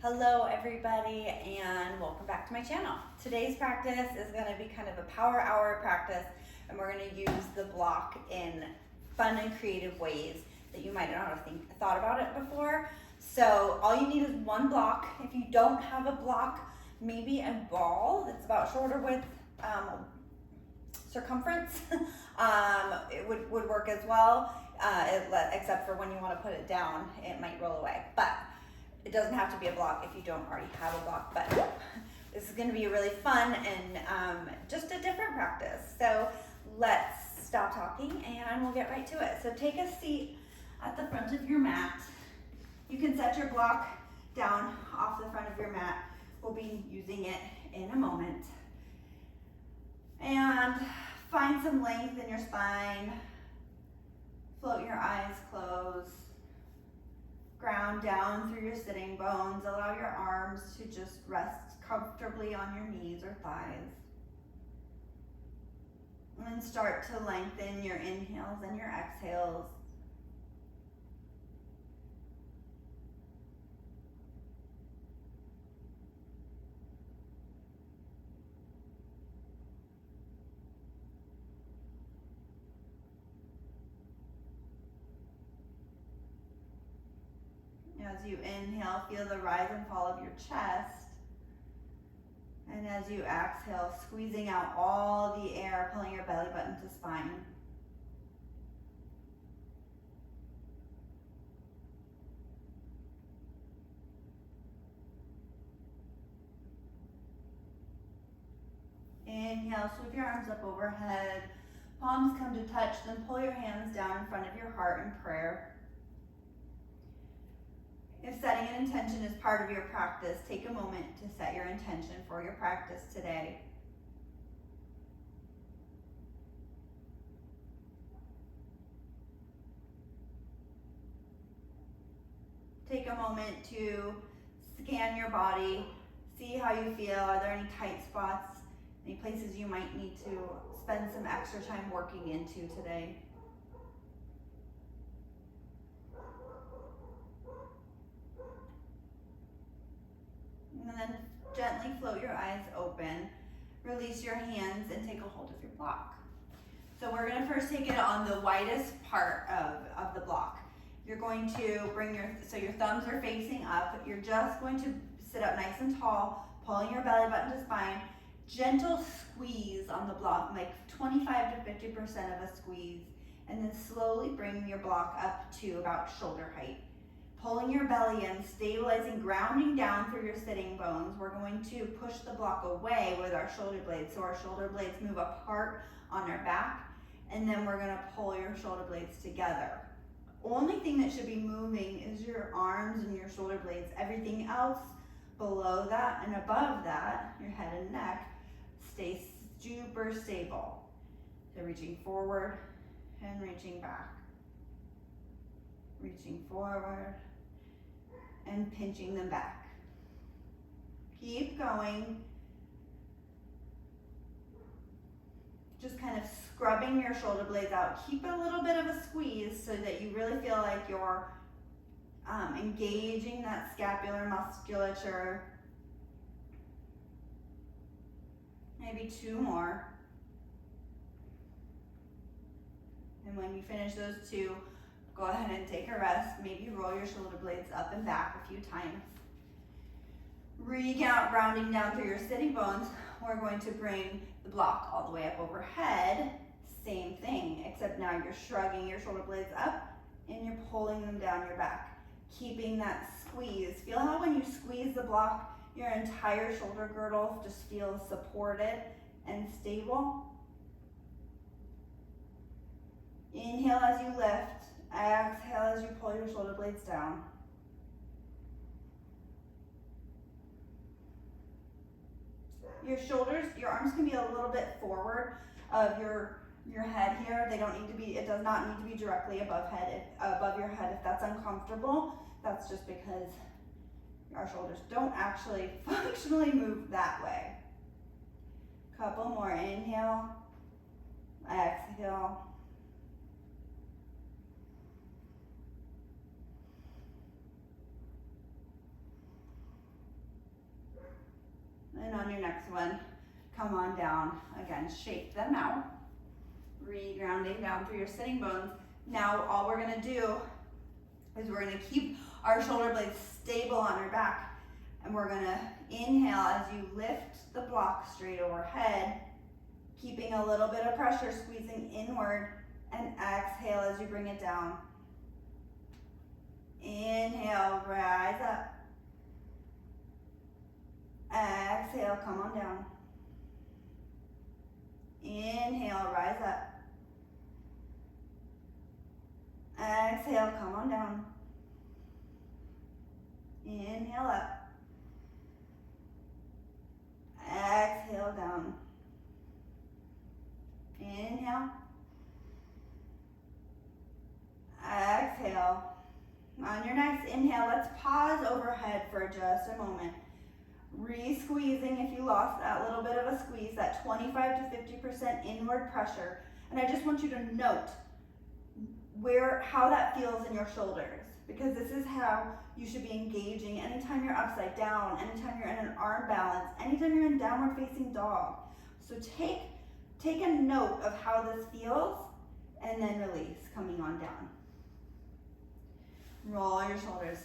Hello everybody and welcome back to my channel. Today's practice is going to be kind of a power hour practice, and we're going to use the block in fun and creative ways that you might not have thought about it before. So all you need is one block. If you don't have a block, maybe a ball that's about shoulder width circumference it would work as well, except for when you want to put it down, it might roll away. But it doesn't have to be a block if you don't already have a block, but this is going to be really fun and just a different practice. So let's stop talking and we'll get right to it. So take a seat at the front of your mat. You can set your block down off the front of your mat. We'll be using it in a moment. And find some length in your spine. Float your eyes closed. Ground down through your sitting bones. Allow your arms to just rest comfortably on your knees or thighs. And then start to lengthen your inhales and your exhales. As you inhale, feel the rise and fall of your chest. And as you exhale, squeezing out all the air, pulling your belly button to spine. Inhale, sweep your arms up overhead. Palms come to touch, then pull your hands down in front of your heart in prayer. If setting an intention is part of your practice, take a moment to set your intention for your practice today. Take a moment to scan your body, see how you feel. Are there any tight spots, any places you might need to spend some extra time working into today? And then gently float your eyes open. Release your hands and take a hold of your block. So we're going to first take it on the widest part of the block. You're going to bring your thumbs are facing up. You're just going to sit up nice and tall, pulling your belly button to spine. Gentle squeeze on the block, like 25 to 50% of a squeeze. And then slowly bring your block up to about shoulder height. Pulling your belly in, stabilizing, grounding down through your sitting bones. We're going to push the block away with our shoulder blades. So our shoulder blades move apart on our back, and then we're gonna pull your shoulder blades together. Only thing that should be moving is your arms and your shoulder blades. Everything else below that and above that, your head and neck, stay super stable. So reaching forward and reaching back. Reaching forward and pinching them back. Keep going. Just kind of scrubbing your shoulder blades out. Keep a little bit of a squeeze so that you really feel like you're engaging that scapular musculature. Maybe two more. And when you finish those two, go ahead and take a rest. Maybe roll your shoulder blades up and back a few times. Rounding down through your sitting bones, we're going to bring the block all the way up overhead. Same thing, except now you're shrugging your shoulder blades up and you're pulling them down your back. Keeping that squeeze. Feel how when you squeeze the block, your entire shoulder girdle just feels supported and stable. Inhale as you lift. Exhale as you pull your shoulder blades down. Your arms can be a little bit forward of your head here. It does not need to be directly above your head if that's uncomfortable. That's just because our shoulders don't actually functionally move that way. Couple more, inhale, exhale. on your next one, come on down. Again, shake them out. Re-grounding down through your sitting bones. Now all we're gonna do is we're gonna keep our shoulder blades stable on our back, and we're gonna inhale as you lift the block straight overhead, keeping a little bit of pressure, squeezing inward, and exhale as you bring it down. Inhale, rise up. Exhale, come on down. Inhale, rise up. Exhale, come on down. Inhale up. Exhale down. Inhale. Exhale. On your next inhale, let's pause overhead for just a moment. Re-squeezing if you lost that little bit of a squeeze, that 25 to 50% inward pressure. And I just want you to note how that feels in your shoulders, because this is how you should be engaging anytime you're upside down, anytime you're in an arm balance, anytime you're in downward facing dog. So take a note of how this feels and then release, coming on down. Roll your shoulders.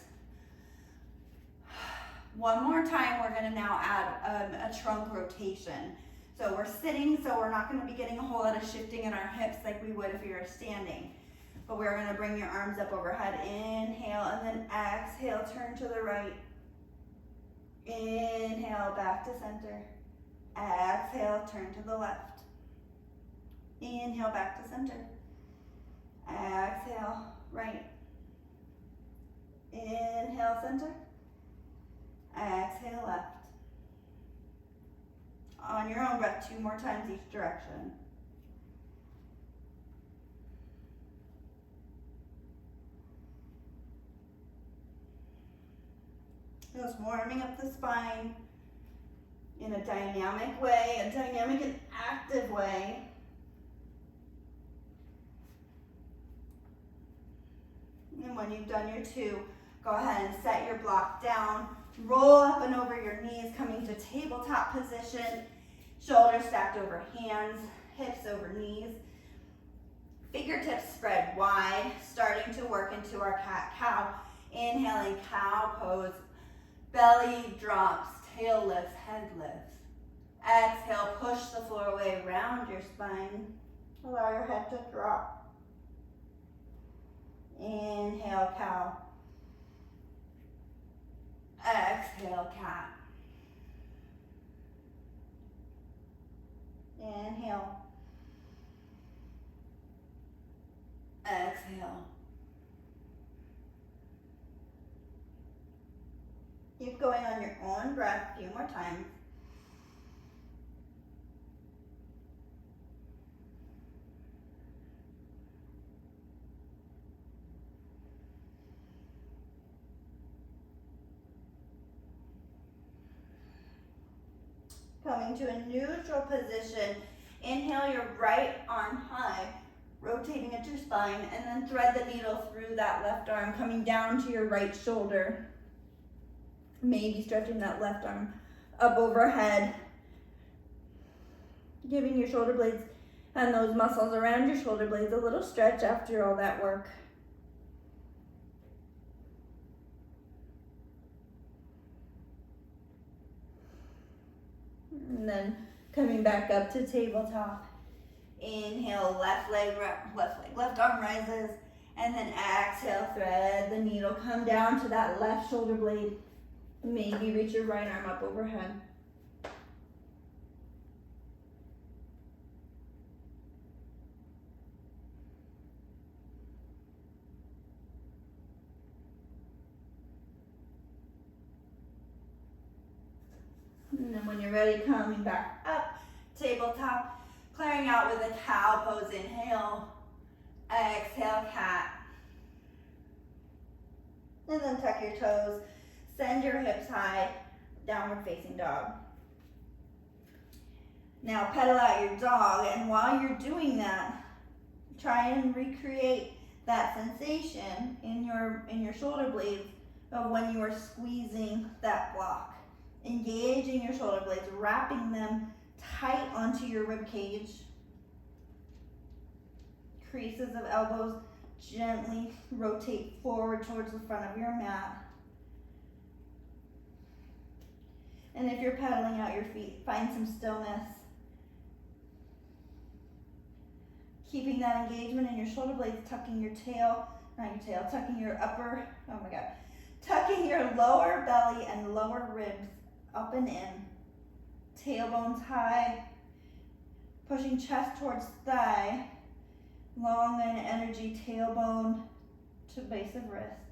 One more time, we're gonna now add a trunk rotation. So we're sitting, so we're not gonna be getting a whole lot of shifting in our hips like we would if we were standing. But we're gonna bring your arms up overhead. Inhale, and then exhale, turn to the right. Inhale, back to center. Exhale, turn to the left. Inhale, back to center. Exhale, right. Inhale, center. Exhale, left. On your own breath, 2 more times each direction. Just warming up the spine in a dynamic way, a dynamic and active way. And when you've done your 2, go ahead and set your block down. Roll up and over your knees, coming to tabletop position. Shoulders stacked over hands, hips over knees. Fingertips spread wide, starting to work into our cat-cow. Inhaling, cow pose. Belly drops, tail lifts, head lifts. Exhale, push the floor away, round your spine. Allow your head to drop. Inhale, cow. Exhale, cat. Inhale. Exhale. Keep going on your own breath a few more times. Coming to a neutral position. Inhale your right arm high, rotating at your spine, and then thread the needle through that left arm, coming down to your right shoulder. Maybe stretching that left arm up overhead, giving your shoulder blades and those muscles around your shoulder blades a little stretch after all that work. And then coming back up to tabletop. Inhale, left arm rises, and then exhale, thread the needle, come down to that left shoulder blade. Maybe reach your right arm up overhead. And then when you're ready, coming back up, tabletop, clearing out with a cow pose. Inhale, exhale, cat. And then tuck your toes, send your hips high, downward facing dog. Now pedal out your dog, and while you're doing that, try and recreate that sensation in your shoulder blades of when you are squeezing that block. Engaging your shoulder blades, wrapping them tight onto your rib cage. Creases of elbows, gently rotate forward towards the front of your mat. And if you're pedaling out your feet, find some stillness. Keeping that engagement in your shoulder blades, tucking your tail, tucking your tucking your lower belly and lower ribs up and in. Tailbones high, pushing chest towards thigh, long and energy, tailbone to base of wrists.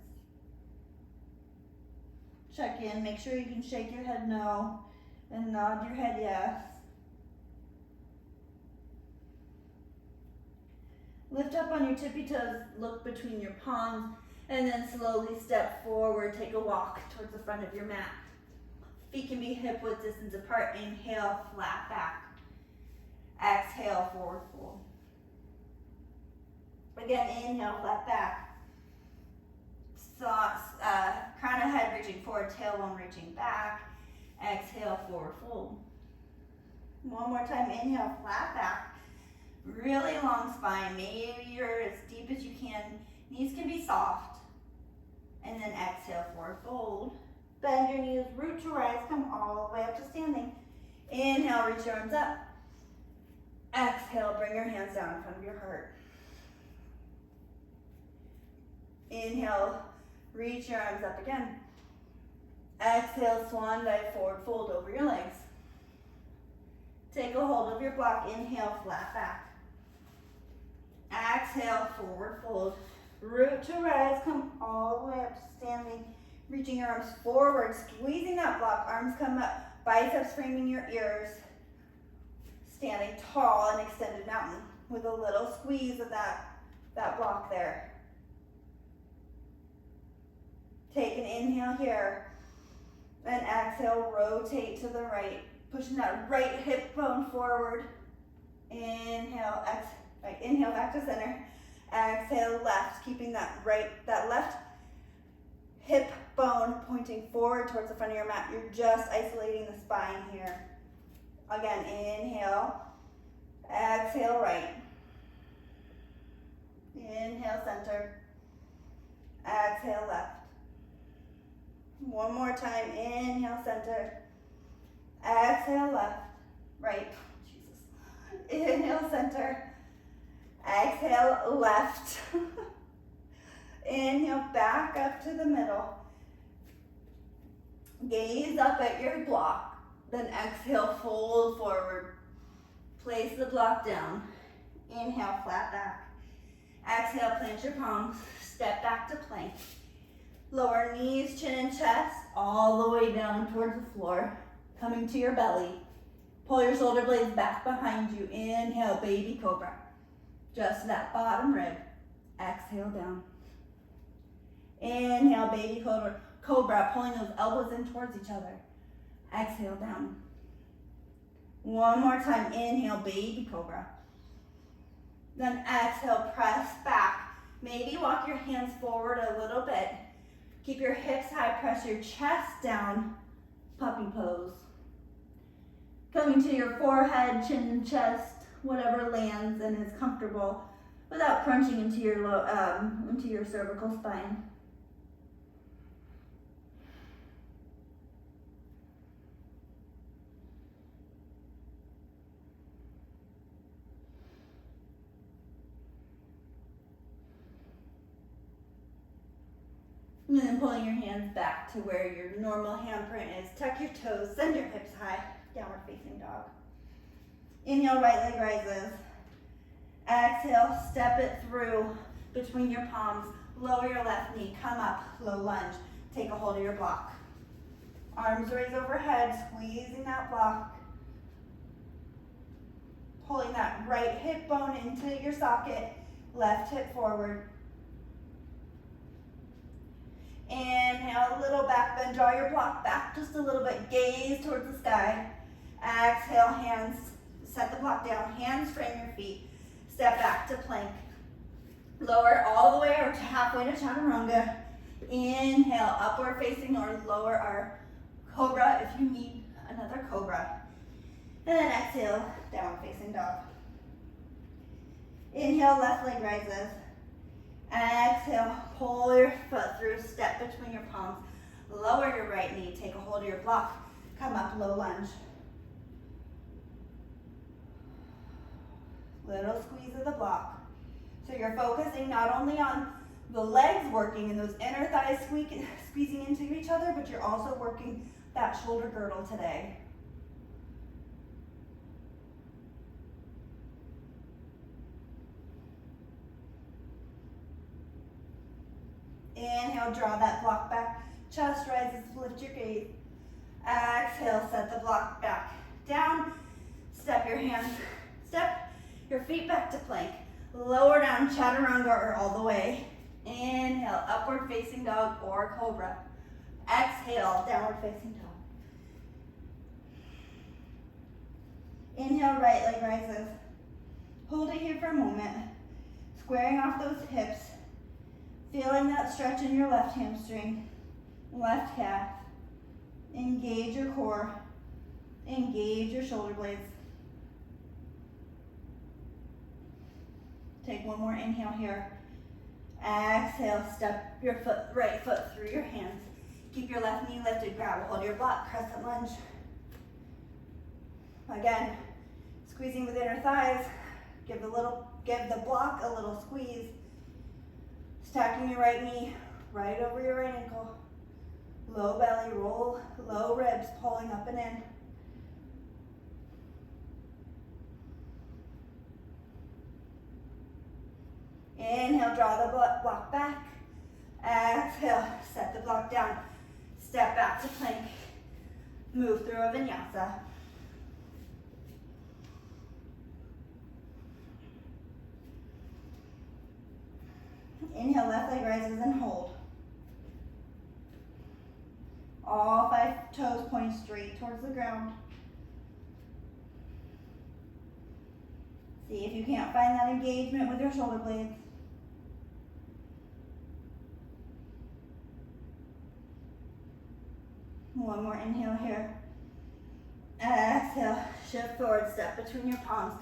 Check in, make sure you can shake your head no and nod your head yes. Lift up on your tippy toes, look between your palms, and then slowly step forward. Take a walk towards the front of your mat. Feet can be hip-width distance apart. Inhale, flat back. Exhale, forward fold. Again, inhale, flat back. Crown of head reaching forward, tailbone reaching back. Exhale, forward fold. One more time, inhale, flat back. Really long spine, maybe you're as deep as you can. Knees can be soft. And then exhale, forward fold. Bend your knees, root to rise, come all the way up to standing. Inhale, reach your arms up. Exhale, bring your hands down in front of your heart. Inhale, reach your arms up again. Exhale, swan dive, forward fold over your legs. Take a hold of your block, inhale, flat back. Exhale, forward fold. Root to rise, come all the way up to standing. Reaching your arms forward, squeezing that block, arms come up, biceps framing your ears. Standing tall and extended mountain with a little squeeze of that block there. Take an inhale here, and exhale, rotate to the right, pushing that right hip bone forward. Inhale, inhale back to center. Exhale, left, keeping that left hip bone pointing forward towards the front of your mat. You're just isolating the spine here. Again, inhale, exhale, right. Inhale, center. Exhale, left. One more time, inhale, center. Exhale, left, right. Jesus. Inhale, center. Exhale, left. Inhale, back up to the middle. Gaze up at your block. Then exhale, fold forward. Place the block down. Inhale, flat back. Exhale, plant your palms. Step back to plank. Lower knees, chin and chest, all the way down towards the floor. Coming to your belly. Pull your shoulder blades back behind you. Inhale, baby cobra. Just that bottom rib. Exhale, down. Inhale, baby cobra, pulling those elbows in towards each other. Exhale, down. One more time, inhale, baby cobra. Then exhale, press back. Maybe walk your hands forward a little bit. Keep your hips high, press your chest down, puppy pose. Coming to your forehead, chin and chest, whatever lands and is comfortable without crunching into your cervical spine. And then pulling your hands back to where your normal handprint is. Tuck your toes, send your hips high, downward facing dog. Inhale, right leg rises. Exhale, step it through between your palms. Lower your left knee, come up, low lunge. Take a hold of your block. Arms raise overhead, squeezing that block. Pulling that right hip bone into your socket, left hip forward. Inhale, a little back bend, draw your block back just a little bit, gaze towards the sky. Exhale, hands, set the block down, hands frame your feet, step back to plank. Lower all the way or to halfway to chaturanga. Inhale, upward facing or lower our Cobra if you need another cobra. And then exhale, downward facing dog. Inhale, left leg rises. Exhale, pull your foot through, step between your palms. Lower your right knee, take a hold of your block. Come up, low lunge. Little squeeze of the block. So you're focusing not only on the legs working and those inner thighs squeezing into each other, but you're also working that shoulder girdle today. Inhale, draw that block back. Chest rises, lift your gaze. Exhale, set the block back down. Step your feet back to plank. Lower down, chaturanga or all the way. Inhale, upward facing dog or cobra. Exhale, downward facing dog. Inhale, right leg rises. Hold it here for a moment. Squaring off those hips. Feeling that stretch in your left hamstring, left calf. Engage your core. Engage your shoulder blades. Take one more inhale here. Exhale, step your right foot through your hands. Keep your left knee lifted, grab a hold of your block, crescent lunge. Again, squeezing with inner thighs. Give the block a little squeeze. Stacking your right knee right over your right ankle. Low belly, roll, low ribs, pulling up and in. Inhale, draw the block back. Exhale, set the block down. Step back to plank. Move through a vinyasa. Inhale, left leg rises and hold. All 5 toes pointing straight towards the ground. See if you can't find that engagement with your shoulder blades. One more inhale here. Exhale, shift forward, step between your palms.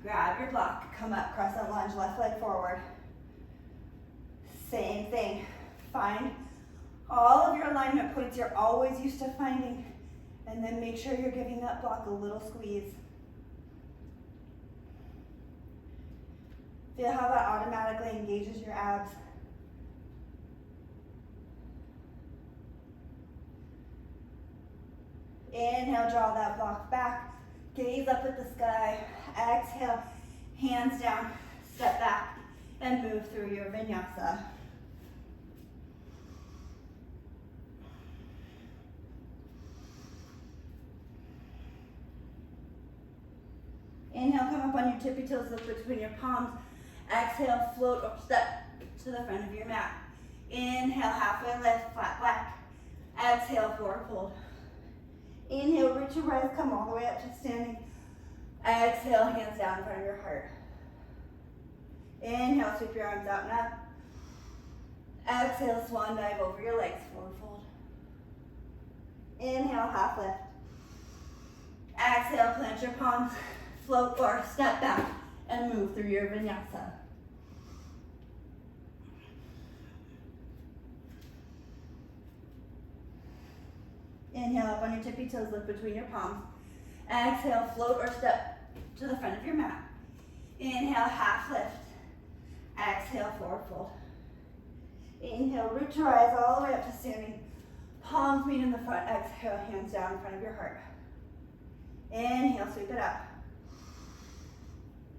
Grab your block, come up, crescent lunge, left leg forward. Same thing. Find all of your alignment points you're always used to finding, and then make sure you're giving that block a little squeeze. Feel how that automatically engages your abs. Inhale, draw that block back. Gaze up at the sky. Exhale, hands down, step back, and move through your vinyasa. Inhale, come up on your tippy toes, look between your palms. Exhale, float or step to the front of your mat. Inhale, halfway lift, flat back. Exhale, forward fold. Inhale, reach your rise, come all the way up to standing. Exhale, hands down in front of your heart. Inhale, sweep your arms out and up. Exhale, swan dive over your legs, forward fold. Inhale, half lift. Exhale, plant your palms, float or step back, and move through your vinyasa. Inhale, up on your tippy toes, lift between your palms. Exhale, float or step to the front of your mat. Inhale, half lift. Exhale, forward fold. Inhale, root to rise all the way up to standing. Palms meet in the front. Exhale, hands down in front of your heart. Inhale, sweep it up.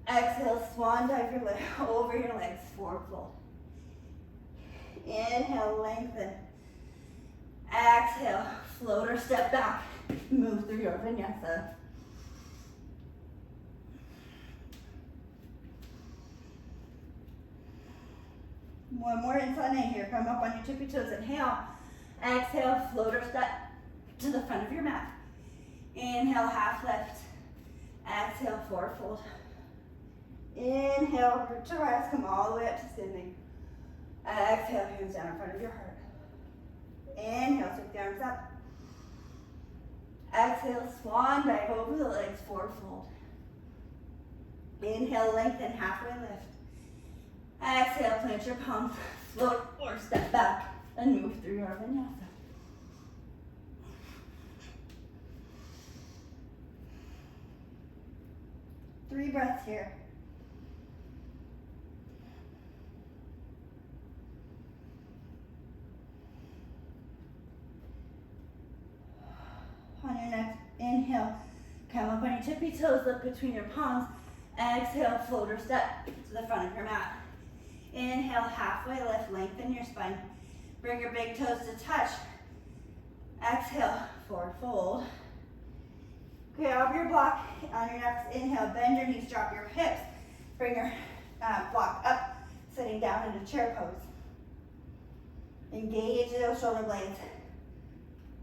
Exhale, swan dive your leg over your legs, forward fold. Inhale, lengthen. Exhale, float or step back. Move through your vinyasa. One more incline here. Come up on your tippy toes. Inhale. Exhale, float or step to the front of your mat. Inhale, half lift. Exhale, forward fold. Inhale, root to rise. Come all the way up to standing. Exhale, hands down in front of your heart. Inhale, sweep the arms up. Exhale, swan dive over the legs, forward fold. Inhale, lengthen, halfway lift. Exhale, plant your palms, float or step back and move through your vinyasa. Three breaths here. On your next inhale, come up on your tippy toes, look between your palms. Exhale, float or step to the front of your mat. Inhale, halfway lift, lengthen your spine. Bring your big toes to touch. Exhale, forward fold. Grab your block on your next inhale, bend your knees, drop your hips. Bring your block up, sitting down into chair pose. Engage those shoulder blades.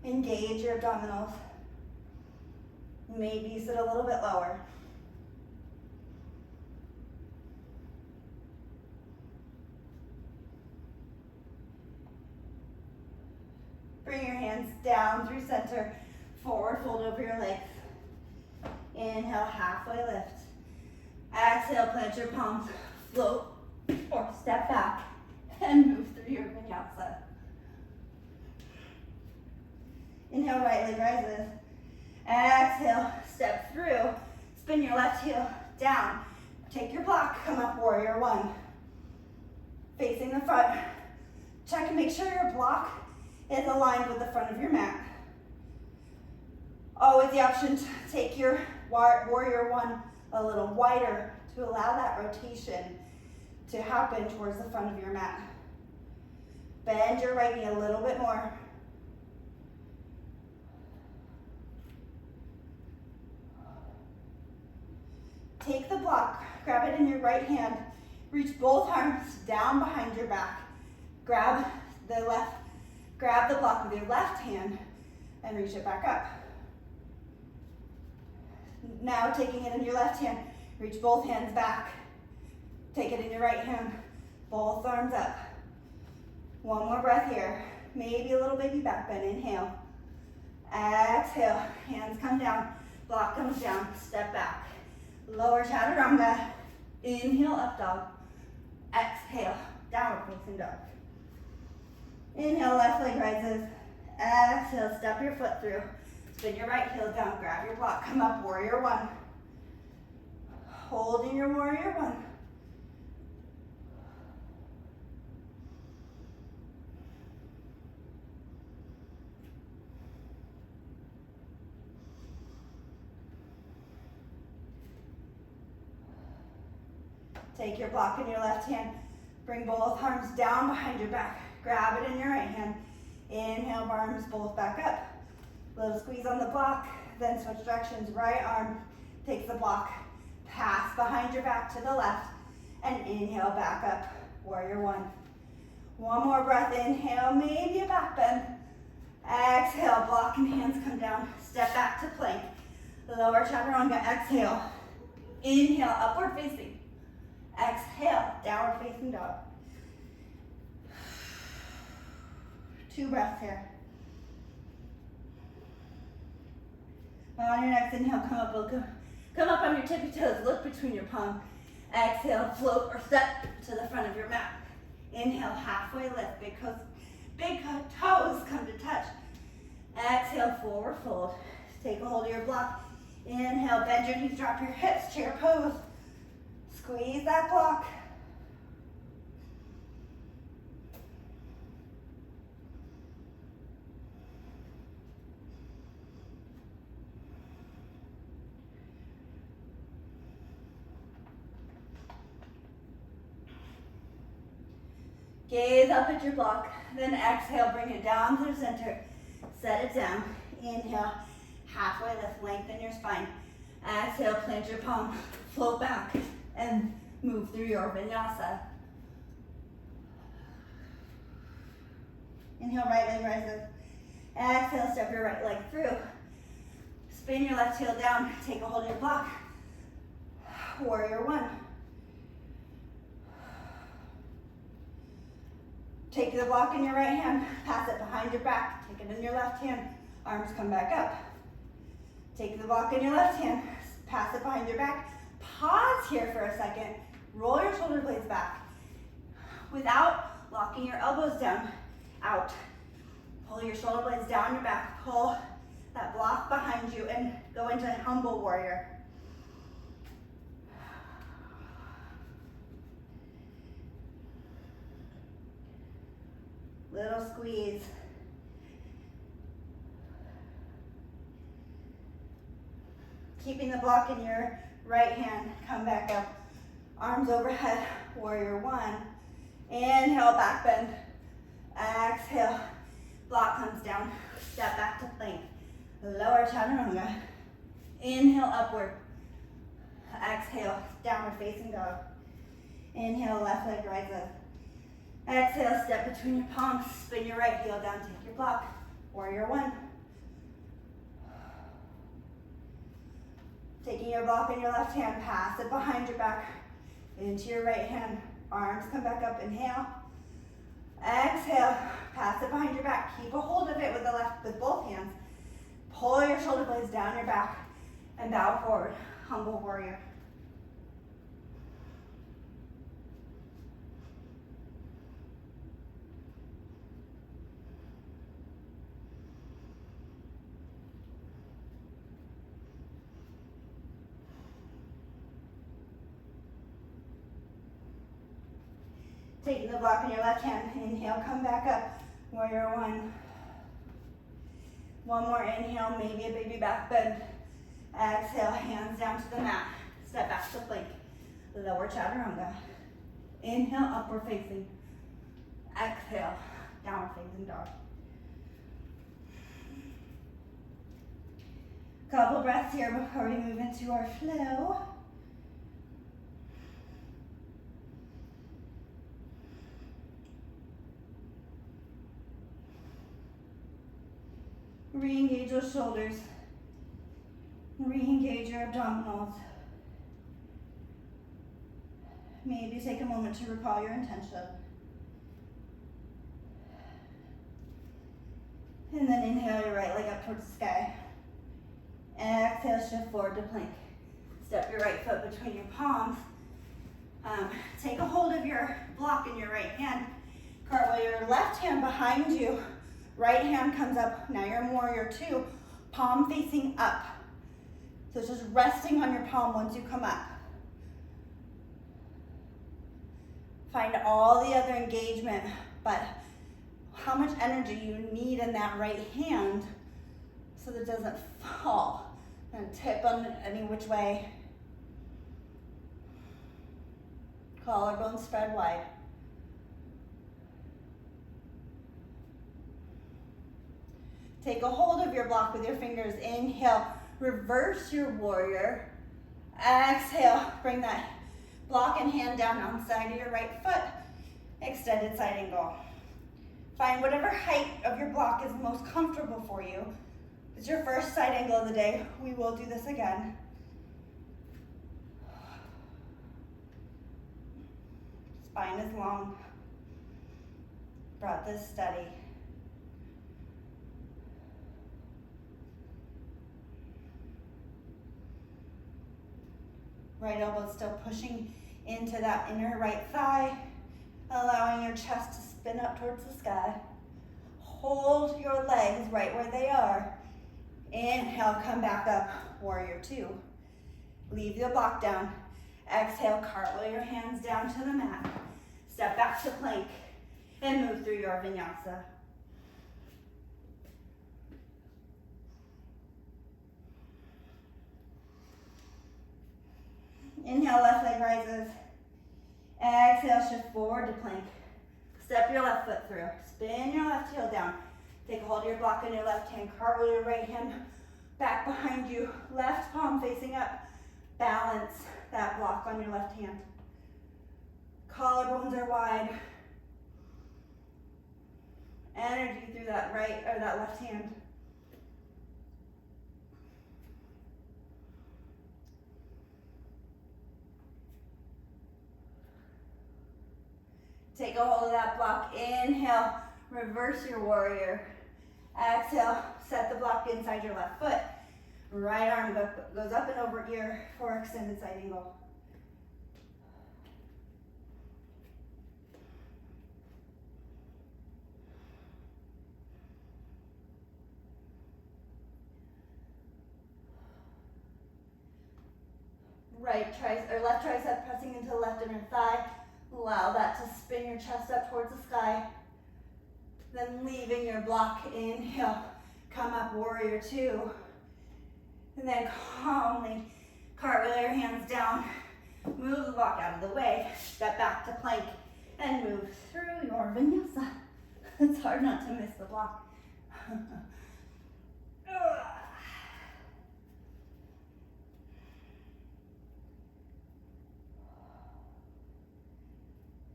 Engage your abdominals. Maybe sit a little bit lower. Bring your hands down through center, forward fold over your legs. Inhale, halfway lift. Exhale, plant your palms, float or step back and move through your vinyasa. Inhale, right leg rises. Exhale, step through. Spin your left heel down. Take your block, come up, warrior one. Facing the front. Check and make sure your block is aligned with the front of your mat. Always the option to take your warrior one a little wider to allow that rotation to happen towards the front of your mat. Bend your right knee a little bit more. Take the block, grab it in your right hand, reach both arms down behind your back. Grab the block with your left hand and reach it back up. Now taking it in your left hand, reach both hands back. Take it in your right hand, both arms up. One more breath here. Maybe a little baby back bend. Inhale. Exhale, hands come down, block comes down, step back. Lower chaturanga. Inhale, up dog. Exhale, downward facing dog. Inhale, left leg rises. Exhale, step your foot through. Spin your right heel down, grab your block, come up, warrior one. Holding your warrior one. Take your block in your left hand, bring both arms down behind your back, grab it in your right hand. Inhale, arms both back up. Little squeeze on the block, then switch directions. Right arm takes the block, pass behind your back to the left, and inhale, back up, warrior one. One more breath, inhale, maybe a back bend. Exhale, block and hands come down, step back to plank. Lower chaturanga, exhale. Inhale, upward facing. Exhale, downward facing dog. 2 breaths here. On your next inhale, come up on your tippy toes, look between your palms. Exhale, float or step to the front of your mat. Inhale, halfway lift, big toes come to touch. Exhale, forward fold. Take a hold of your block. Inhale, bend your knees, drop your hips, chair pose. Squeeze that block. Gaze up at your block, then exhale, bring it down through center. Set it down. Inhale, halfway lift, lengthen your spine. Exhale, plant your palm, float back, and move through your vinyasa. Inhale, right leg rises. Exhale, step your right leg through. Spin your left heel down, take a hold of your block. Warrior one. Take the block in your right hand, pass it behind your back, take it in your left hand, arms come back up. Take the block in your left hand, pass it behind your back. Pause here for a second. Roll your shoulder blades back. Without locking your elbows down, out. Pull your shoulder blades down your back. Pull that block behind you and go into humble warrior. Little squeeze. Keeping the block in your right hand, come back up. Arms overhead, warrior one. Inhale, back bend. Exhale, block comes down. Step back to plank. Lower chaturanga. Inhale, upward. Exhale, downward facing dog. Inhale, left leg rises. Exhale, step between your palms. Spin your right heel down, take your block. Warrior one. Taking your block in your left hand, pass it behind your back into your right hand. Arms come back up, inhale. Exhale, pass it behind your back. Keep a hold of it with both hands. Pull your shoulder blades down your back and bow forward. Humble warrior. Taking the block in your left hand, inhale, come back up, warrior one. One more inhale, maybe a baby back bend. Exhale, hands down to the mat. Step back to plank. Lower chaturanga. Inhale, upward facing. Exhale, downward facing dog. Couple breaths here before we move into our flow. Re-engage those shoulders. Re-engage your abdominals. Maybe take a moment to recall your intention. And then inhale your right leg up towards the sky. Exhale, shift forward to plank. Step your right foot between your palms. Take a hold of your block in your right hand. Cartwheel your left hand behind you. Right hand comes up. Now you're in warrior two. Palm facing up. So it's just resting on your palm once you come up. Find all the other engagement, but how much energy you need in that right hand so that it doesn't fall and tip on any which way. Collarbone spread wide. Take a hold of your block with your fingers. Inhale, reverse your warrior. Exhale, bring that block and hand down on the side of your right foot. Extended side angle. Find whatever height of your block is most comfortable for you. It's your first side angle of the day. We will do this again. Spine is long. Breath is steady. Right elbow still pushing into that inner right thigh, allowing your chest to spin up towards the sky. Hold your legs right where they are. Inhale, come back up, warrior two. Leave the block down. Exhale, cartwheel your hands down to the mat. Step back to plank and move through your vinyasa. Inhale, left leg rises. Exhale, shift forward to plank. Step your left foot through. Spin your left heel down. Take a hold of your block in your left hand. Cartwheel your right hand back behind you. Left palm facing up. Balance that block on your left hand. Collarbones are wide. Energy through that right or that left hand. Take a hold of that block. Inhale, reverse your warrior. Exhale, set the block inside your left foot. Right arm goes up and over ear for extended side angle. Left tricep pressing into the left inner thigh. Allow that to spin your chest up towards the sky. Then leaving your block, inhale, come up, warrior two. And then calmly cartwheel your hands down, move the block out of the way, step back to plank, and move through your vinyasa. It's hard not to miss the block.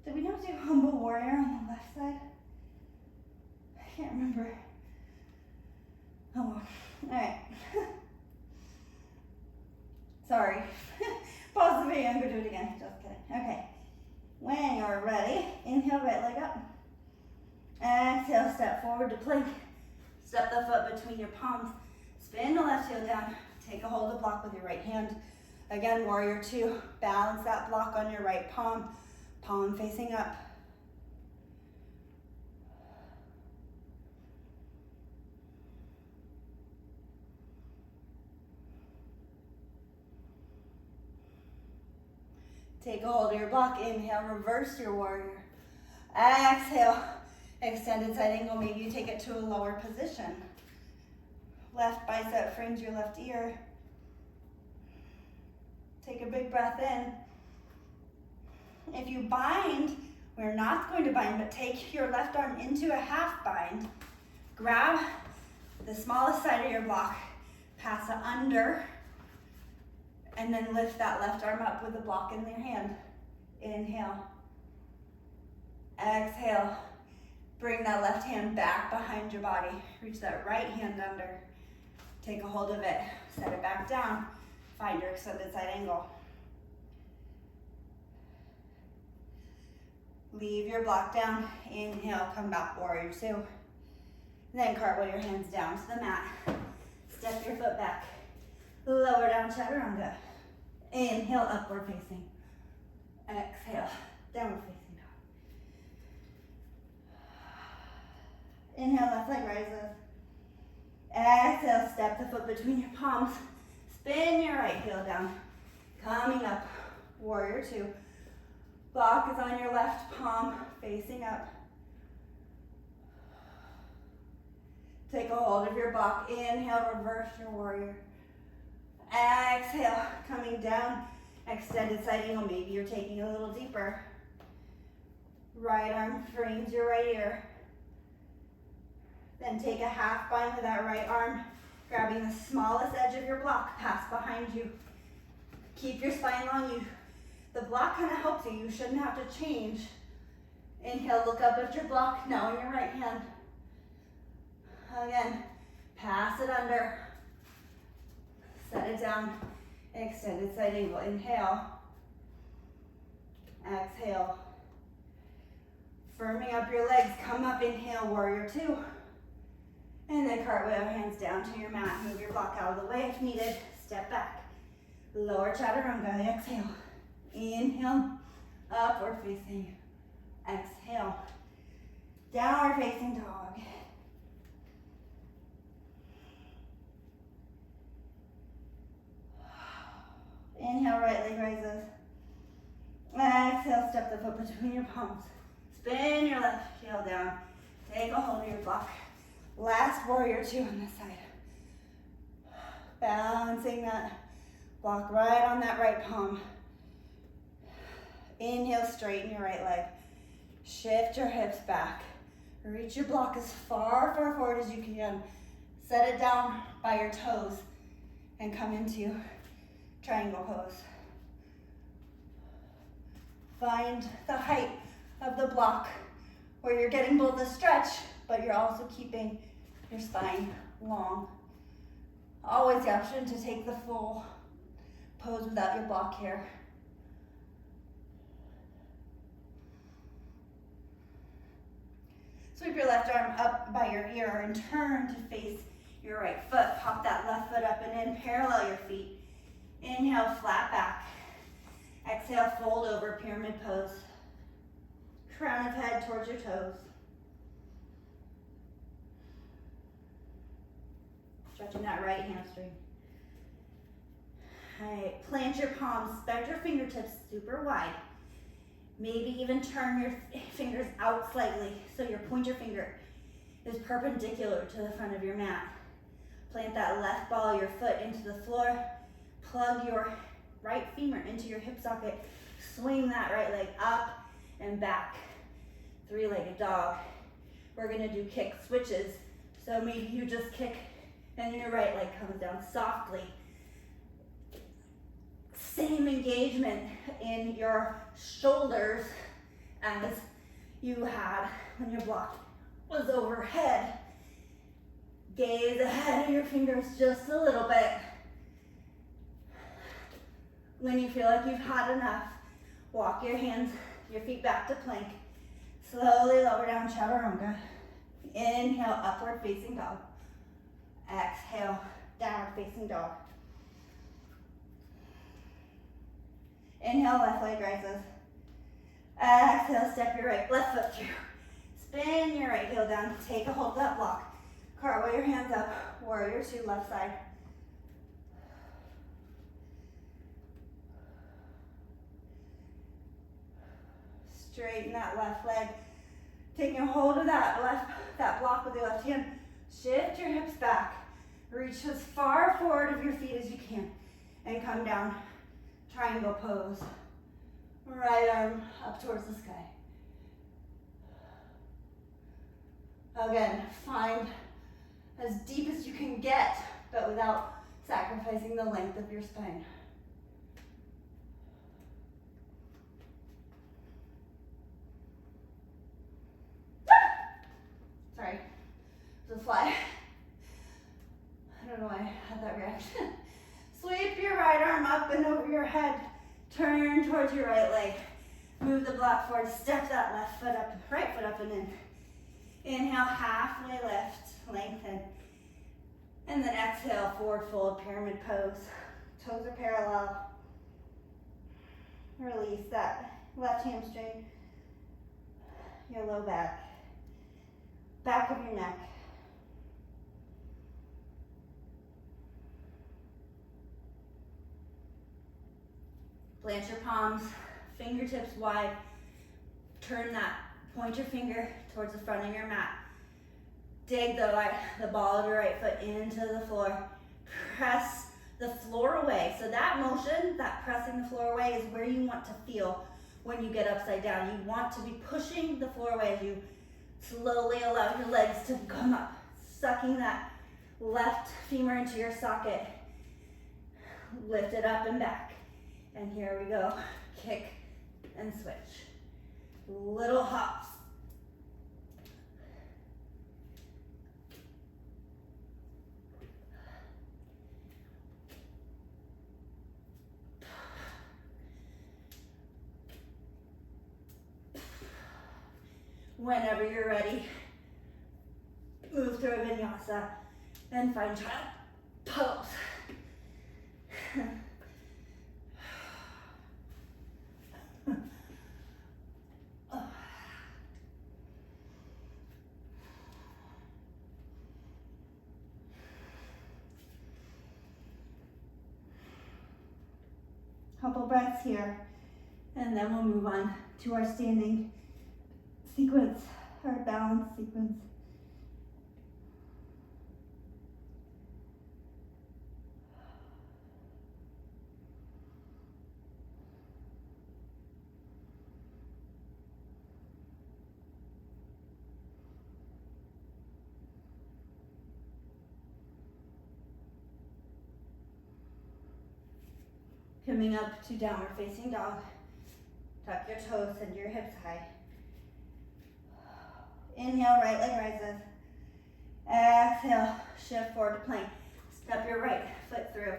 Did we not do humble warrior on the left side? I can't remember. Oh well. Alright. Sorry. Pause the video and go do it again. Just kidding. Okay. When you're ready, inhale, right leg up. Exhale, step forward to plank. Step the foot between your palms. Spin the left heel down. Take a hold of the block with your right hand. Again, warrior two. Balance that block on your right palm. Palm facing up. Take a hold of your block. Inhale, reverse your warrior. Exhale, extended side angle. Maybe you take it to a lower position. Left bicep frames your left ear. Take a big breath in. If you bind, we're not going to bind, but take your left arm into a half bind. Grab the smallest side of your block, pass it under, and then lift that left arm up with the block in your hand. Inhale. Exhale. Bring that left hand back behind your body. Reach that right hand under. Take a hold of it. Set it back down. Find your extended side angle. Leave your block down. Inhale, come back, warrior two. Then cartwheel your hands down to the mat. Step your foot back. Lower down, chaturanga. Inhale, upward facing. Exhale, downward facing dog. Inhale, left leg rises. Exhale, step the foot between your palms. Spin your right heel down. Coming up, warrior two. Block is on your left palm, facing up. Take a hold of your block. Inhale, reverse your warrior. Exhale, coming down, extended side angle. Maybe you're taking a little deeper. Right arm frames your right ear. Then take a half bind with that right arm, grabbing the smallest edge of your block, pass behind you. Keep your spine long. The block kind of helps you. You shouldn't have to change. Inhale, look up at your block, now in your right hand. Again, pass it under. Set it down, extended side angle. Inhale, exhale. Firming up your legs, come up, inhale, warrior two. And then cartwheel hands down to your mat. Move your block out of the way if needed. Step back. Lower chaturanga, exhale. Inhale, upward facing. Exhale, downward facing dog. Inhale, right leg rises. Exhale, step the foot between your palms. Spin your left heel down. Take a hold of your block. Last warrior two on this side. Balancing that block right on that right palm. Inhale, straighten your right leg. Shift your hips back. Reach your block as far forward as you can. Set it down by your toes and come into triangle pose. Find the height of the block where you're getting both a stretch, but you're also keeping your spine long. Always the option to take the full pose without your block here. Sweep your left arm up by your ear and turn to face your right foot. Pop that left foot up and in, parallel your feet. Inhale, flat back. Exhale, fold over, pyramid pose. Crown of head towards your toes. Stretching that right hamstring. All right, plant your palms, spread your fingertips super wide. Maybe even turn your fingers out slightly so your pointer finger is perpendicular to the front of your mat. Plant that left ball of your foot into the floor. Plug your right femur into your hip socket. Swing that right leg up and back. Three-legged dog. We're gonna do kick switches. So maybe you just kick and your right leg comes down softly. Same engagement in your shoulders as you had when your block was overhead. Gaze ahead of your fingers just a little bit. When you feel like you've had enough, walk your hands, your feet back to plank. Slowly lower down, chaturanga. Inhale, upward facing dog. Exhale, downward facing dog. Inhale, left leg rises. Exhale, step your left foot through. Spin your right heel down. Take a hold of that block. Cartwheel your hands up. Warrior two, left side. Straighten that left leg. Taking a hold of that block with your left hand. Shift your hips back. Reach as far forward of your feet as you can. And come down. Triangle pose. Right arm up towards the sky. Again, find as deep as you can get, but without sacrificing the length of your spine. Sorry, it's a fly. I don't know why I had that reaction. Sweep your right arm up and over your head. Turn towards your right leg. Move the block forward. Step that left foot up, right foot up and in. Inhale, halfway lift, lengthen. And then exhale, forward fold, pyramid pose. Toes are parallel. Release that left hamstring, your low back, back of your neck. Plant your palms, fingertips wide. Turn that pointer finger towards the front of your mat. Dig the ball of your right foot into the floor. Press the floor away. So that motion, that pressing the floor away, is where you want to feel when you get upside down. You want to be pushing the floor away as you slowly allow your legs to come up. Sucking that left femur into your socket. Lift it up and back. And here we go. Kick and switch. Little hops. Whenever you're ready, move through a vinyasa and find child pose. Couple breaths here, and then we'll move on to our standing sequence, our balance sequence. Coming up to downward facing dog. Tuck your toes, send your hips high. Inhale, right leg rises. Exhale, shift forward to plank. Step your right foot through.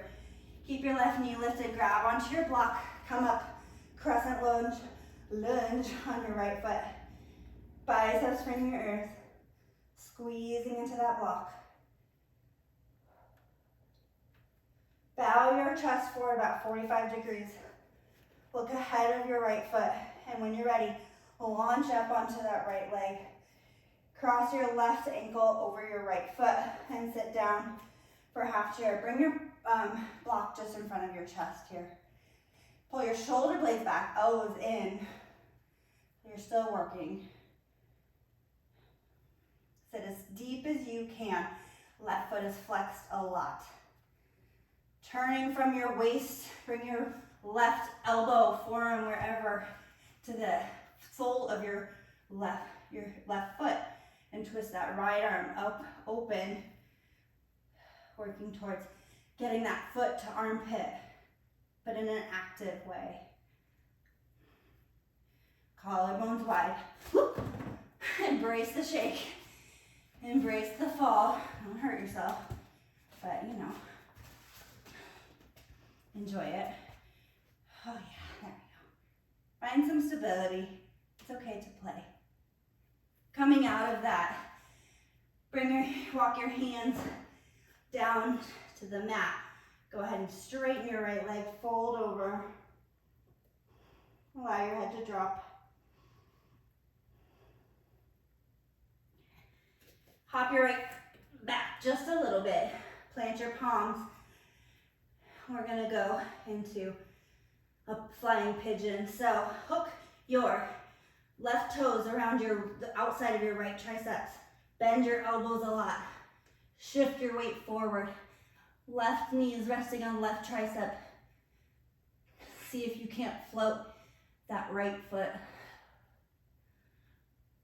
Keep your left knee lifted, grab onto your block. Come up, crescent lunge on your right foot. Biceps framing your earth. Squeezing into that block. your chest forward about 45 degrees. Look ahead of your right foot, and when you're ready, launch up onto that right leg. Cross your left ankle over your right foot and sit down for half chair. Bring your block just in front of your chest here. Pull your shoulder blades back, elbows in. You're still working. Sit as deep as you can. Left foot is flexed a lot. Turning from your waist, bring your left elbow, forearm, wherever, to the sole of your left foot, and twist that right arm up, open, working towards getting that foot to armpit, but in an active way. Collarbones wide. Whoop. Embrace the shake. Embrace the fall. Don't hurt yourself, but you know, enjoy it. Oh yeah, there we go. Find some stability. It's okay to play. Coming out of that, walk your hands down to the mat. Go ahead and straighten your right leg, fold over. Allow your head to drop. Hop your right back just a little bit. Plant your palms. We're gonna go into a flying pigeon. So hook your left toes around the outside of your right triceps. Bend your elbows a lot. Shift your weight forward. Left knee is resting on left tricep. See if you can't float that right foot.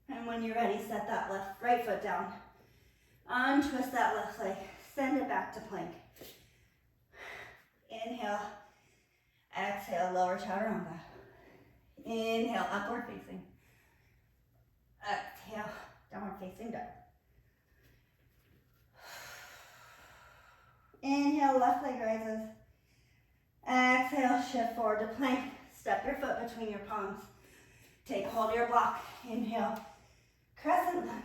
And when you're ready, set that right foot down. Untwist that left leg. Send it back to plank. Inhale. Exhale, lower chaturanga. Inhale, upward facing. Exhale, downward facing dog. Inhale, left leg rises. Exhale, shift forward to plank. Step your foot between your palms. Take hold of your block. Inhale, crescent lunge.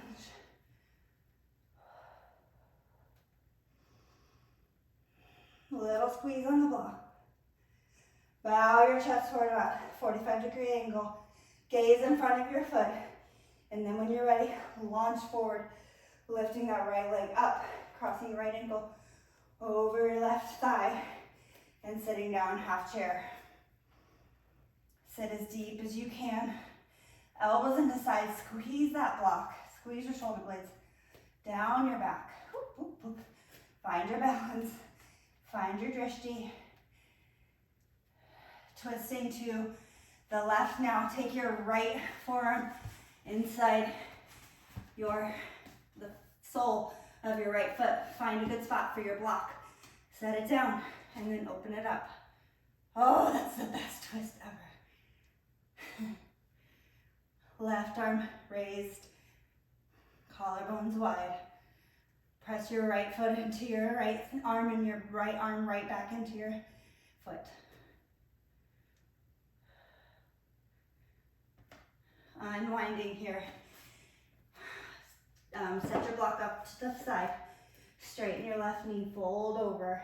Little squeeze on the block. Bow your chest forward about 45-degree angle. Gaze in front of your foot. And then when you're ready, launch forward, lifting that right leg up, crossing your right ankle over your left thigh, and sitting down, half chair. Sit as deep as you can. Elbows into sides, squeeze that block. Squeeze your shoulder blades down your back. Whoop, whoop, whoop. Find your balance. Find your drishti. Twisting to the left now. Take your right forearm inside the sole of your right foot. Find a good spot for your block. Set it down and then open it up. Oh, that's the best twist ever. Left arm raised, collarbones wide. Press your right foot into your right arm and your right arm right back into your foot. Unwinding here. Set your block up to the side. Straighten your left knee, fold over.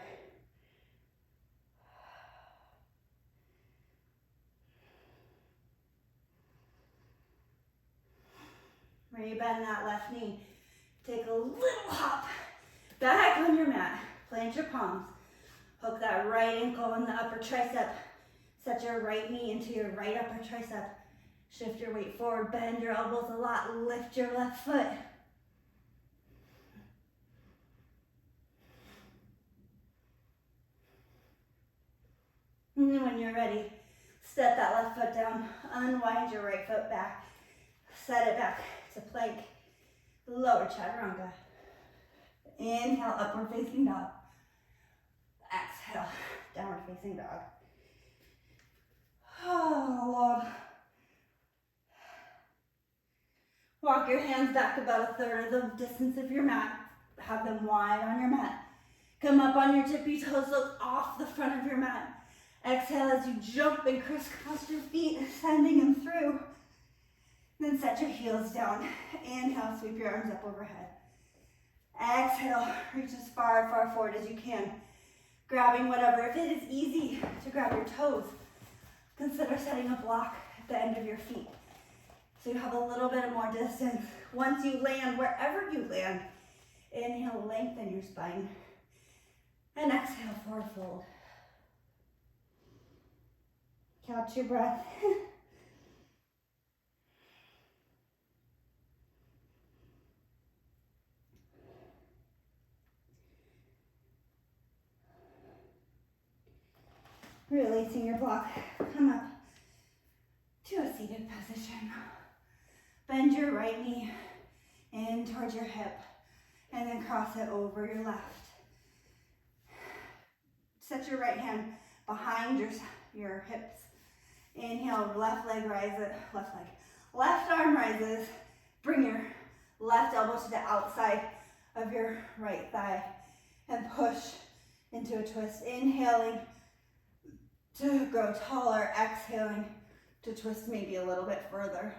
Rebend that left knee. Take a little hop back on your mat. Plant your palms. Hook that right ankle in the upper tricep. Set your right knee into your right upper tricep. Shift your weight forward. Bend your elbows a lot. Lift your left foot. And then when you're ready, step that left foot down. Unwind your right foot back. Set it back to plank. Lower chaturanga. Inhale, upward facing dog. Exhale, downward facing dog. Oh, Lord. Walk your hands back about a third of the distance of your mat. Have them wide on your mat. Come up on your tippy toes, look off the front of your mat. Exhale as you jump and crisscross your feet, sending them through. Then set your heels down. Inhale, sweep your arms up overhead. Exhale, reach as far, far forward as you can. grabbing whatever. If it is easy to grab your toes, consider setting a block at the end of your feet, so you have a little bit more distance. Once you land, wherever you land, inhale, lengthen your spine, and exhale, forward fold. Catch your breath. Releasing your block. Come up to a seated position. Bend your right knee in towards your hip, and then cross it over your left. Set your right hand behind your hips. Inhale, left leg rises, left arm rises. Bring your left elbow to the outside of your right thigh and push into a twist. Inhaling to grow taller, exhaling to twist maybe a little bit further.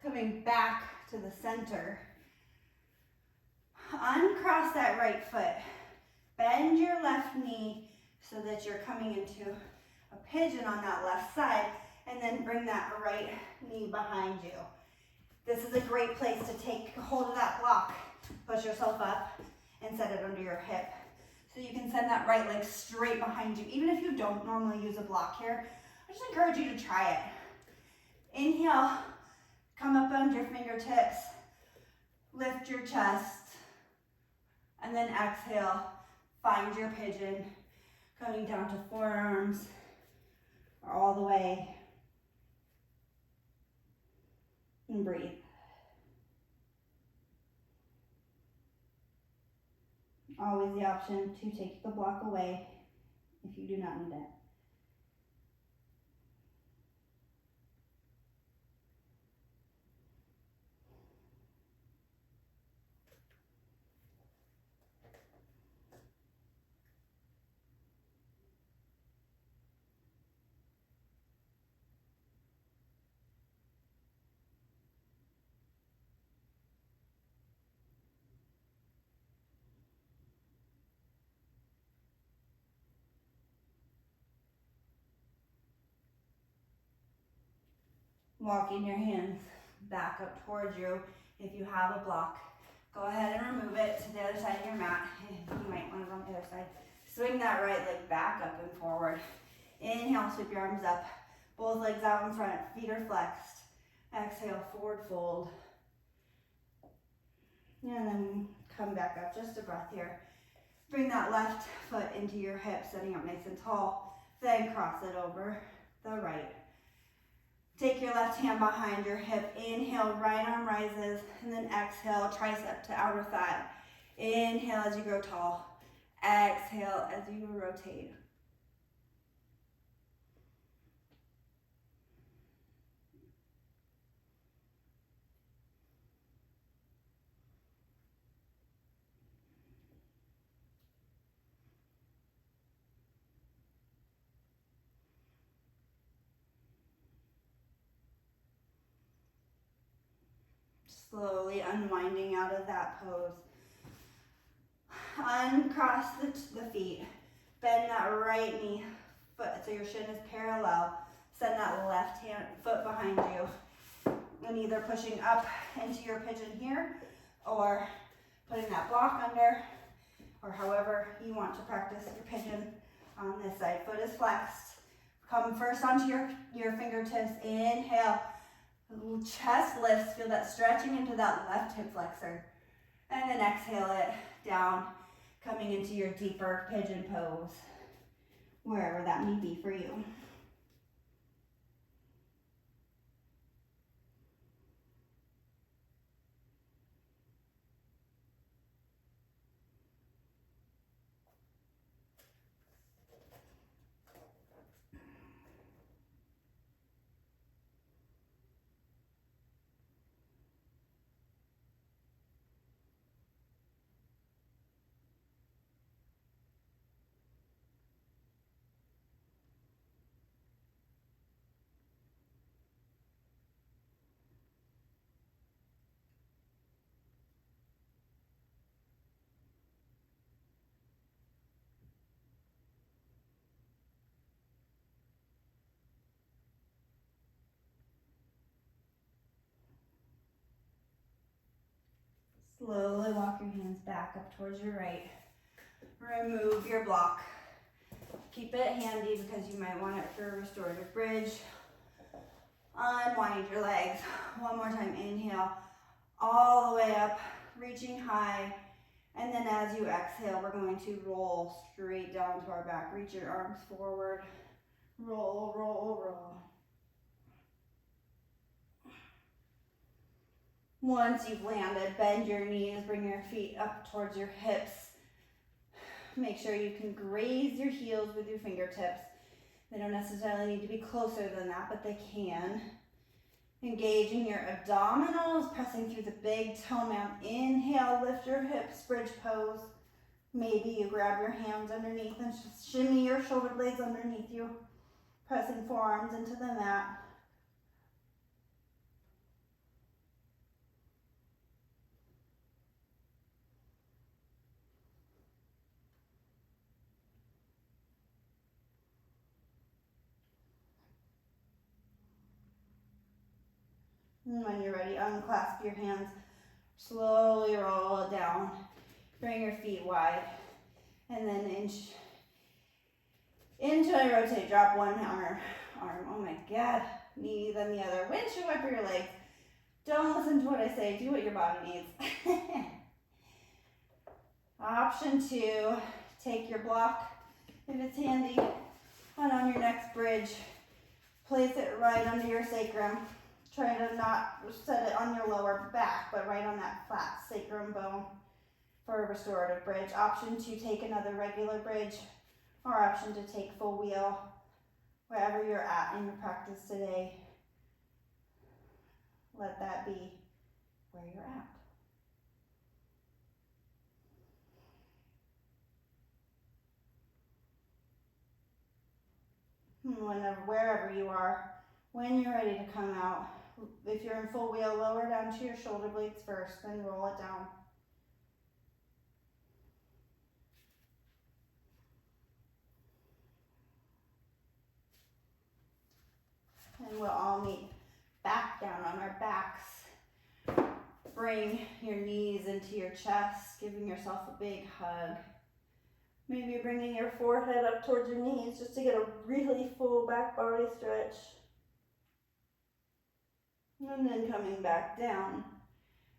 Coming back to the center. Uncross that right foot. Bend your left knee so that you're coming into a pigeon on that left side, and then bring that right knee behind you. This is a great place to take hold of that block. Push yourself up and set it under your hip. So you can send that right leg straight behind you. Even if you don't normally use a block here, I just encourage you to try it. Inhale, come up on your fingertips, lift your chest, and then exhale, find your pigeon, coming down to forearms, or all the way, and breathe. Always the option to take the block away if you do not need it. Walking your hands back up towards you. If you have a block, go ahead and remove it to the other side of your mat. You might want it on the other side. Swing that right leg back up and forward. Inhale, sweep your arms up. Both legs out in front, feet are flexed. Exhale, forward fold. And then come back up, just a breath here. Bring that left foot into your hip, sitting up nice and tall. Then cross it over the right. Take your left hand behind your hip. Inhale, right arm rises, and then exhale, tricep to outer thigh. Inhale as you grow tall. Exhale as you rotate. Slowly unwinding out of that pose. Uncross the feet. Bend that right knee foot so your shin is parallel. Send that left hand foot behind you. And either pushing up into your pigeon here, or putting that block under, or however you want to practice your pigeon on this side. Foot is flexed. Come first onto your fingertips. Inhale. Chest lifts, feel that stretching into that left hip flexor. And then exhale it down, coming into your deeper pigeon pose, wherever that may be for you. Slowly walk your hands back up towards your right. Remove your block. Keep it handy because you might want it for a restorative bridge. Unwind your legs. One more time, inhale, all the way up, reaching high. And then as you exhale, we're going to roll straight down to our back. Reach your arms forward. Roll, roll, roll. Once you've landed, bend your knees, bring your feet up towards your hips. Make sure you can graze your heels with your fingertips. They don't necessarily need to be closer than that, but they can. Engaging your abdominals, pressing through the big toe mound. Inhale, lift your hips, bridge pose. Maybe you grab your hands underneath and just shimmy your shoulder blades underneath you. Pressing forearms into the mat. And when you're ready, unclasp your hands. Slowly roll it down. Bring your feet wide. And then inch into a rotate. Drop one arm. Oh my God. Knee, then the other. Windshield wiper your legs. Don't listen to what I say. Do what your body needs. Option 2. Take your block, if it's handy, and on your next bridge, place it right under your sacrum. Try to not set it on your lower back, but right on that flat sacrum bone for a restorative bridge. Option 2, take another regular bridge, or option to take full wheel, wherever you're at in your practice today. Let that be where you're at. Wherever you are, when you're ready to come out, if you're in full wheel, lower down to your shoulder blades first, then roll it down. And we'll all meet back down on our backs. Bring your knees into your chest, giving yourself a big hug. Maybe bringing your forehead up towards your knees just to get a really full back body stretch. And then coming back down.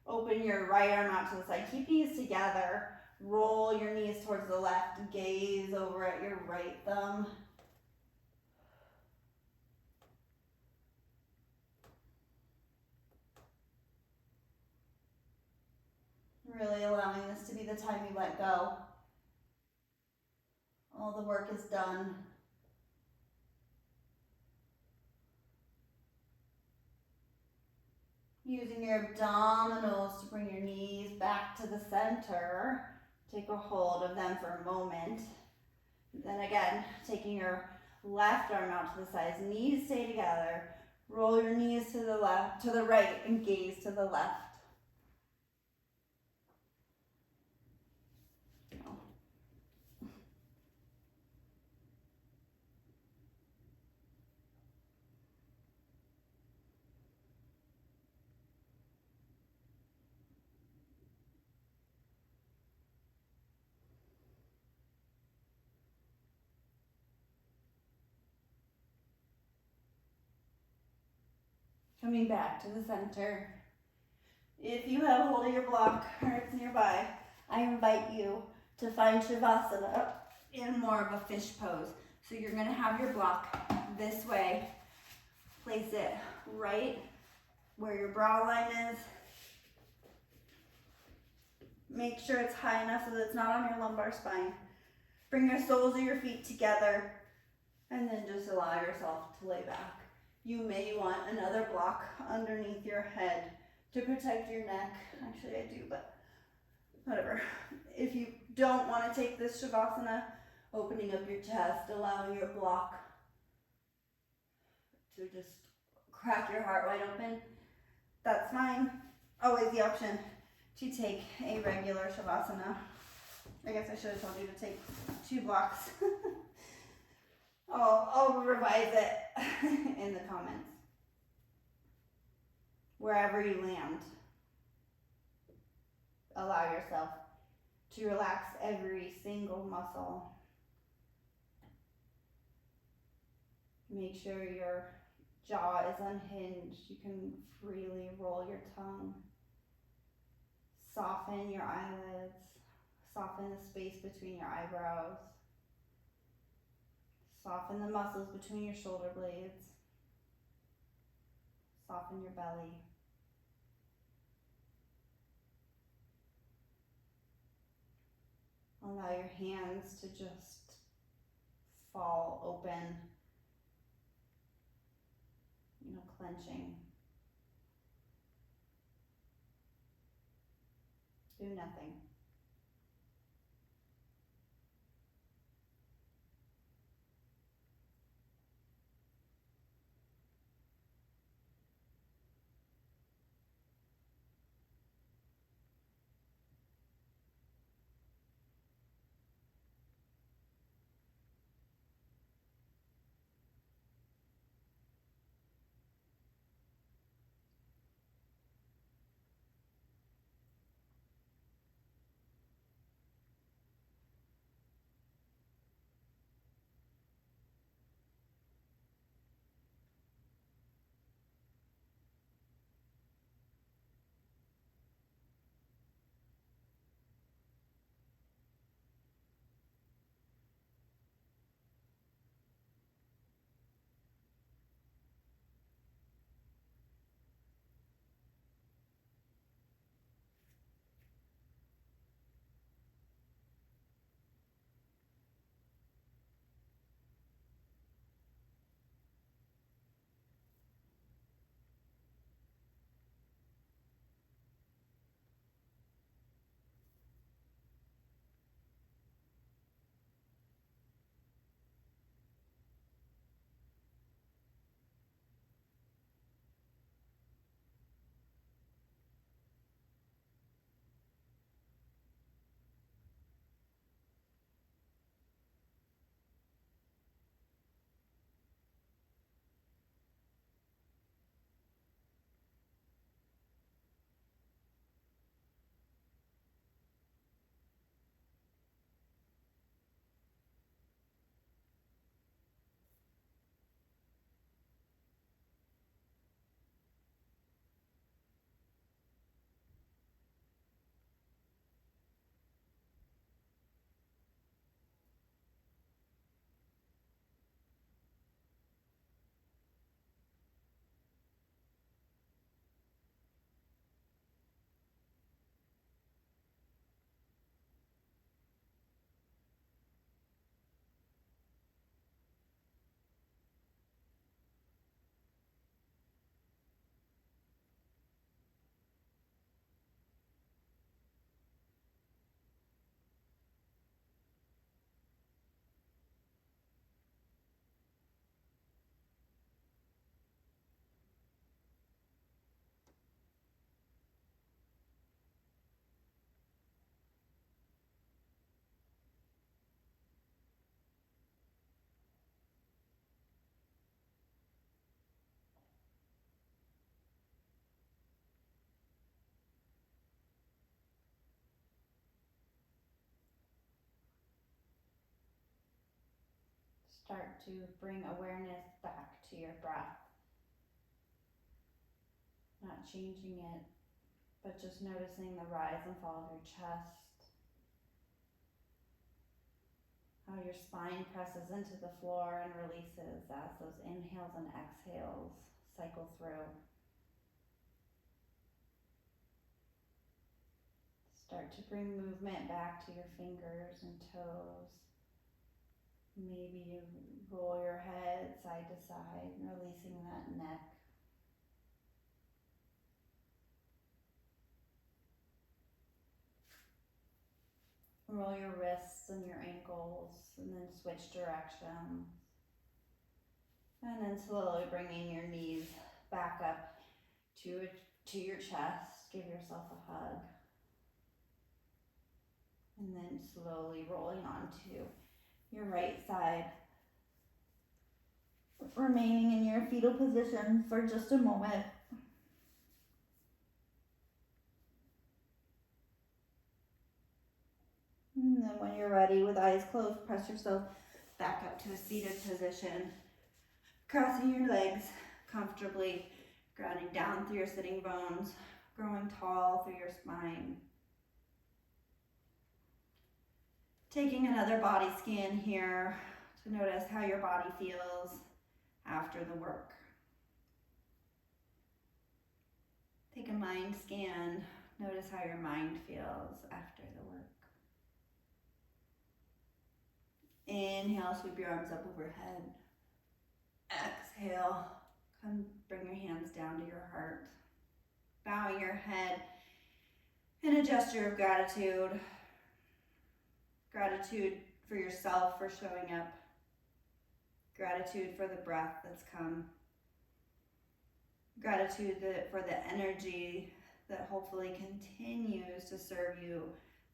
Open your right arm out to the side. Keep knees together. Roll your knees towards the left. Gaze over at your right thumb. Really allowing this to be the time you let go. All the work is done. Using your abdominals to bring your knees back to the center. Take a hold of them for a moment. Then again, taking your left arm out to the sides. Knees stay together. Roll your knees to the left, to the right, and gaze to the left. Coming back to the center. If you have a hold of your block or it's nearby, I invite you to find Shavasana in more of a fish pose. So you're gonna have your block this way. Place it right where your brow line is. Make sure it's high enough so that it's not on your lumbar spine. Bring your soles of your feet together and then just allow yourself to lay back. You may want another block underneath your head to protect your neck. Actually, I do, but whatever. If you don't want to take this Shavasana, opening up your chest, allowing your block to just crack your heart wide open, that's fine. Always the option to take a regular Shavasana. I guess I should have told you to take 2 blocks. I'll revise it in the comments. Wherever you land, allow yourself to relax every single muscle. Make sure your jaw is unhinged. You can freely roll your tongue. Soften your eyelids. Soften the space between your eyebrows. Soften the muscles between your shoulder blades. Soften your belly. Allow your hands to just fall open, clenching. Do nothing. Start to bring awareness back to your breath. Not changing it, but just noticing the rise and fall of your chest. How your spine presses into the floor and releases as those inhales and exhales cycle through. Start to bring movement back to your fingers and toes. Maybe you roll your head side to side, releasing that neck. Roll your wrists and your ankles, and then switch directions. And then slowly bringing your knees back up to your chest. Give yourself a hug. And then slowly rolling onto your right side. Remaining in your fetal position for just a moment. And then when you're ready, with eyes closed, press yourself back up to a seated position. Crossing your legs comfortably, grounding down through your sitting bones, growing tall through your spine. Taking another body scan here to notice how your body feels after the work. Take a mind scan. Notice how your mind feels after the work. Inhale, sweep your arms up overhead. Exhale, come bring your hands down to your heart. Bowing your head in a gesture of gratitude. Gratitude for yourself for showing up. Gratitude for the breath that's come. Gratitude for the energy that hopefully continues to serve you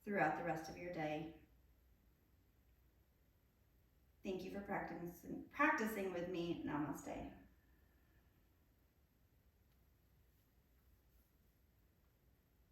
throughout the rest of your day. Thank you for practicing with me. Namaste.